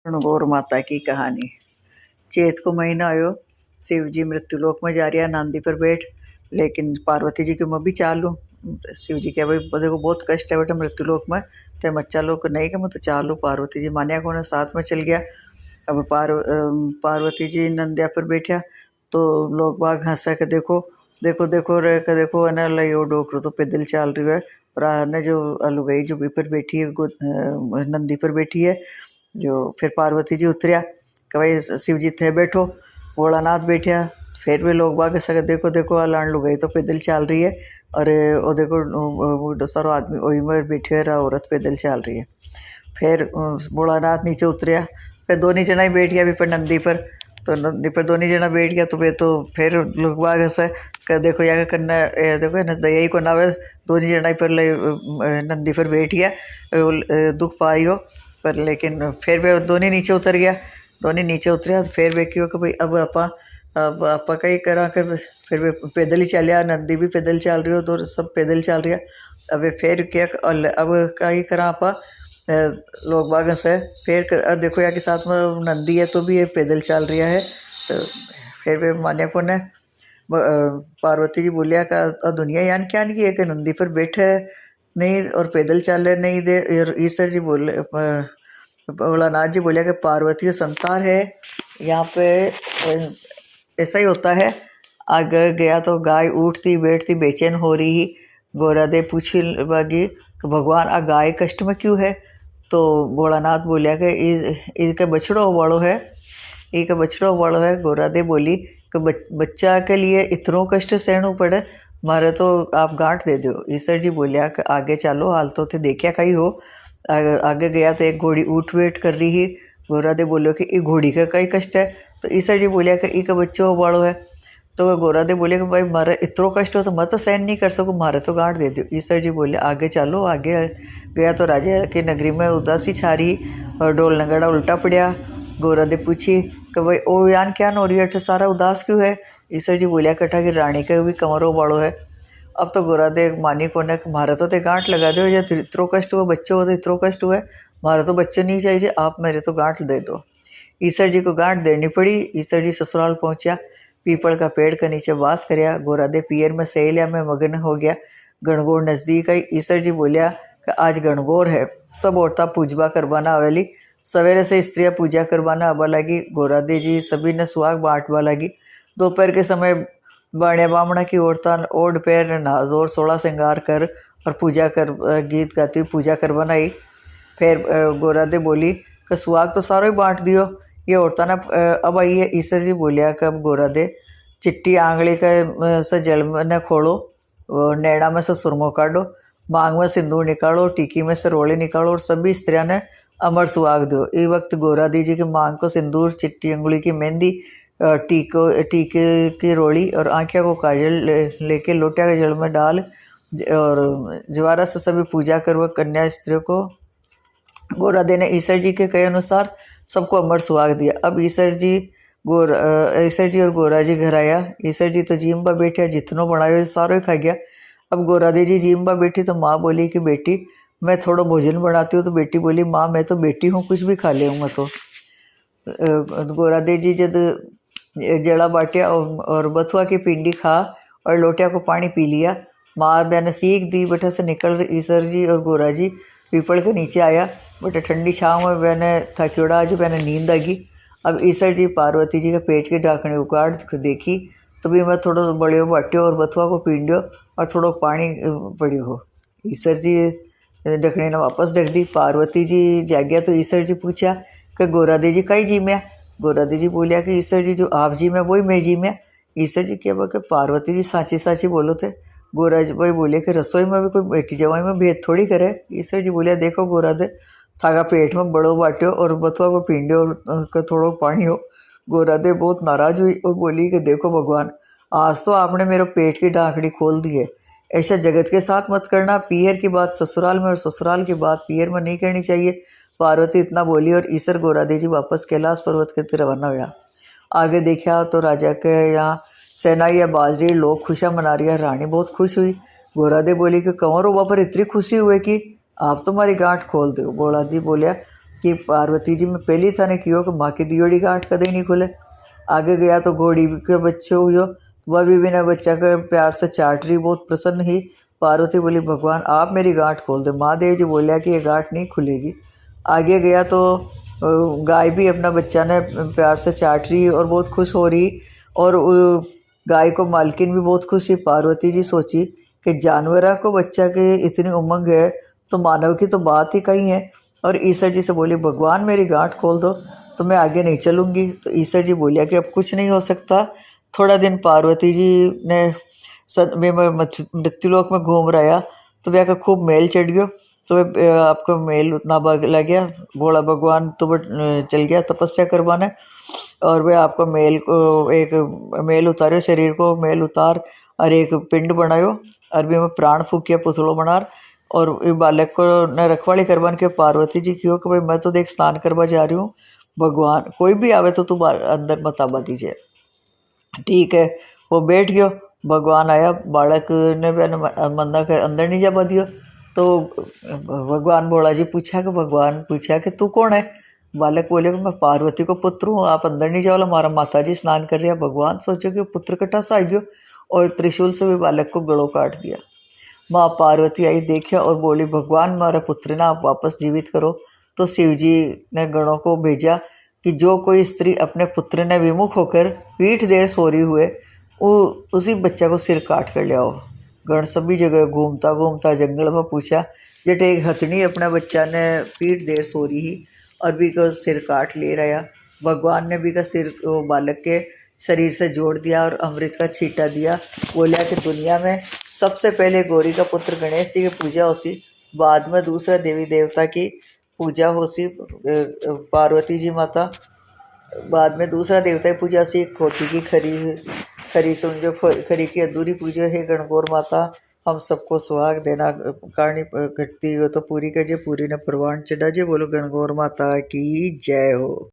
गौर माता की कहानी। चैत को महीना आयो, शिव जी मृत्युलोक में जा रहा नांदी पर बैठ, लेकिन पार्वती जी के मैं भी चालू। शिव जी क्या भाई देखो बहुत कष्ट है बेटा मृत्युलोक में, ते मत चालो को नहीं कि मैं तो चालू। पार्वती जी मानिया को ने साथ में चल गया। अब पार्वती जी नंदिया पर बैठा तो लोग बाग हंसा के देखो देखो देखो रे के देखो अना लो डोकरो तो पैदल चल रही है। और ने जो लुगाई जो भी पर बैठी है नंदी पर बैठी है, जो फिर पार्वती जी उतरिया कि भाई शिव जी थे बैठो, भोलानाथ बैठा। फिर भी लोग बाग सके देखो देखो लाण लुगाई तो पैदल चल रही है, और वो देखो सारो आदमी वही में बैठे है, औरत पैदल चल रही है। फिर भोलानाथ नीचे उतरिया, फिर दोनों जना ही बैठ गया भी पर नंदी पर। तो नंदी पर दोनों जना बैठ गया तो वे तो फिर लोग बाग ऐसा कर देखो या करना देखो न दया ही को ना दोनों जना ही पर नंदी पर बैठ गया, दुख पाइयो। पर लेकिन फिर वे दोनों नीचे उतर गया, दोनों नीचे उतरिया। फिर वे क्यों कि भाई अब आपा कहीं करा के फिर वे पैदल ही चलिया, नंदी भी पैदल चल रही हो तो सब पैदल चल रहा। अब वे फिर क्या अब कहीं करा आपा लोग बाग से फिर देखो या के साथ में नंदी है तो भी ये पैदल चल रहा है। तो फिर वे मान्या को ने पार्वती जी बोलिया का दुनिया यान क्या नहीं है कि नंदी पर बैठे नहीं और पैदल चले नहीं दे। और ईश्वर जी बोले भोलानाथ जी बोलिया कि पार्वती का संसार है, यहाँ पे ऐसा ही होता है। आगे गया तो गाय उठती बैठती बेचैन हो रही ही। गोरादे पूछी बागी कि भगवान आ गाय कष्ट में क्यों है। तो भोलानाथ बोलिया कि इसका बछड़ो वालो है, एक बछड़ो वालो है। गोरादे बोली कि बच्चा के लिए इतनो कष्ट सहना पड़े, मारे तो आप गांठ दे दो। ईश्वर जी बोलिया कि आगे चलो, हाल तो थे देखिया कहीं हो। आगे गया तो एक घोड़ी उठ वेट कर रही है। गोरादे बोलो कि ये घोड़ी का कई कष्ट है। तो ईश्वर जी बोलिया कि एक बच्चों वालो है। तो वह गोरादे बोले कि भाई मारे इतना कष्ट हो तो मैं तो सहन नहीं कर सकूँ, मारे तो गांठ दे दो। ईश्वर जी बोले आगे चलो। आगे गया तो राजा की नगरी में उदासी छा रही और डोल नगाड़ा उल्टा पड़ा। गोरादे पूछी कि भाई ओ यान क्या हो रही है, सारा उदास क्यों है। ईश्वर जी बोलिया कटा कि रानी का भी कमरों वालो है। अब तो गोरादे मानी को ने मारे तो गांठ लगा दो, या इतनो कष्ट हुआ बच्चों हो तो इतनो कष्ट हुआ है, मारे तो बच्चे नहीं चाहिए, आप मेरे तो गांठ दे दो। ईश्वर जी को गांठ देनी पड़ी। ईश्वर जी ससुराल पहुंचा, पीपल का पेड़ के नीचे वास करया। गोरादे पियर में सहेलिया में मगन हो गया। गणगौर नजदीक आई। ईश्वर जी बोलिया कि आज गणगौर है, सब औरतें पूजबा करवाना आवेली। सवेरे से स्त्रियां पूजा करवाना आवा लगी। गोरादे जी सभी ने सुहाग बांटवा लगी। दोपहर के समय बाण्या बामणा की औरतें ओढ़ पैर नाजोर 16 श्रृंगार कर और पूजा कर गीत गाती पूजा करवाना आई। फिर गोरादे बोली कि सुहाग तो सारो ही बांट दियो, ये औरतें ना अब आई है। ईश्वर जी बोलिया कि अब गोरादे चिट्टी आंगली के से जल में न खोलो, नैना में से सुरमो काटो, मांग में सिंदूर निकालो, टीकी में से रोले निकालो और सभी स्त्रियों ने अमर सुहाग दो। इस वक्त गोरादी जी की मांग को सिंदूर, चिट्टी अंगुली की मेहंदी, टीके की रोली और आँखिया को काजल लेके लोटिया के जल में डाल और ज्वारा से सभी पूजा करवा कन्या स्त्रियों को गोरादे ने ईश्वर जी के कहे अनुसार सबको अमर सुहाग दिया। अब ईश्वर जी और गोरा जी घर आया। ईश्वर जी तो जीम्बा बैठा, जितनो बनायो सारो ही खा गया। अब गोरादे जी जीम्बा बैठी तो माँ बोली कि बेटी मैं थोड़ा भोजन बनाती हूँ। तो बेटी बोली माँ मैं तो बेटी हूँ, कुछ भी खा लेऊँगा। तो गोरादे जी जब जड़ा बाटिया और बथुआ की पिंडी खा और लोटिया को पानी पी लिया। माँ मैंने सीख दी बेटा से निकल ईश्वर जी और गोरा जी पीपल के नीचे आया। बेटा ठंडी छाँव में मैंने थक्योड़ा आज मैंने नींद आगी। अब ईश्वर जी पार्वती जी के पेट की ढाकनी उगाड़ देखी तो भी मैं थोड़ा बड़े बाट्यो और बथुआ को पींड्यो और थोड़ा पानी पड़ियो हो। ईश्वर जी ढकनी ने वापस ढक दी। पार्वती जी जाग्या तो ईश्वर जी पूछा कि गोरादे जी कई जी में। गोरादे जी बोलिया कि ईश्वर जी जो आप जी में वही मैं जी में। ईश्वर जी क्या कि पार्वती जी साची साची बोलो थे। गोरा जी भाई बोले कि रसोई में भी कोई बेटी जवाई में भेद थोड़ी करे। ईश्वर जी बोलिया देखो गोरादे थागा पेट में बड़ो बाट्यो और बथुआ को पींड्यो और उनका थोड़ा पानी हो। गोरादे बहुत नाराज हुई और बोली कि देखो भगवान आज तो आपने मेरे पेट की ढाकड़ी खोल दी है, ऐसा जगत के साथ मत करना। पीहर की बात ससुराल में और ससुराल की बात पीहर में नहीं करनी चाहिए। पार्वती इतना बोली और ईश्वर गोरादे जी वापस कैलाश पर्वत के रवाना हुआ। आगे देखा तो राजा के यहाँ सेनाई या बाजरी लोग खुशियाँ मना रही है। रानी बहुत खुश हुई। गोरादे बोली कि कंवर हुआ पर इतनी खुशी हुई कि आप तुम्हारी गांठ खोल दो। गोरा जी बोलिया कि पार्वती जी में पहली था ने कियो कि माँ की दियोड़ी गांठ कदे नहीं खुले। आगे गया तो घोड़ी के बच्चे हुई, वह भी बिना बच्चा के प्यार से चाट रही, बहुत प्रसन्न ही। पार्वती बोली भगवान आप मेरी गांठ खोल दे। महादेव जी बोलिया कि ये गांठ नहीं खुलेगी। आगे गया तो गाय भी अपना बच्चा ने प्यार से चाट रही और बहुत खुश हो रही, और गाय को मालकिन भी बहुत खुश ही। पार्वती जी सोची कि जानवरा को बच्चा की इतनी उमंग है तो मानव की तो बात ही कहीं है, और ईश्वर जी से बोली भगवान मेरी गांठ खोल दो तो मैं आगे नहीं चलूँगी। तो ईश्वर जी बोलिया कि अब कुछ नहीं हो सकता। थोड़ा दिन पार्वती जी ने मृत्युलोक में घूम रहा तो वह का खूब मेल चढ़ गयो। तो आपको मेल उतना लग गया, भोला भगवान तो चल गया तपस्या करवाने, और वह आपको मेल को एक मेल उतारो, शरीर को मेल उतार और एक पिंड बनायो, अरबी में प्राण फूकिया पुतलो बनार, और बालक को न रखवाली करवाने के पार्वती जी क्यों कि भाई मैं तो देख स्नान करवा जा रही हूँ, भगवान कोई भी आवे तो तू अंदर मत आवा दीजिए। ठीक है, वो बैठ गयो। भगवान आया, बालक ने मना कर अंदर नहीं जावा दियो। तो भगवान भोला जी भगवान पूछा कि तू कौन है। बालक बोले कि मैं पार्वती को पुत्र हूँ, आप अंदर नहीं जाओ, हमारा माता जी स्नान कर रही है। भगवान सोचे कि पुत्र कटा सा आ गयो, और त्रिशूल से भी बालक को गलों काट दिया। माँ पार्वती आई देखा और बोली भगवान हमारा पुत्र ना आप वापस जीवित करो। तो शिव जी ने गणों को भेजा कि जो कोई स्त्री अपने पुत्र ने विमुख होकर पीठ देर सोरी हुए वो उसी बच्चा को सिर काट कर ले आओ। गण सभी जगह घूमता घूमता जंगल में पूछा, जट एक हथनी अपना बच्चा ने पीठ देर सोरी ही और भी का सिर काट ले रहा। भगवान ने भी का सिर वो बालक के शरीर से जोड़ दिया और अमृत का छींटा दिया। बोला कि दुनिया में सबसे पहले गौरी का पुत्र गणेश जी की पूजा होसी, बाद में दूसरा देवी देवता की पूजा होसी पार्वती जी माता, बाद में दूसरा देवता की पूजा होसी खोटी की खरी सुन जो खरी की अधूरी पूजा है गणगौर माता। हम सबको सुहाग देना करनी घटती हो तो पूरी कर जे, पूरी ने परवान चढ़ा जे। बोलो गणगौर माता की जय हो।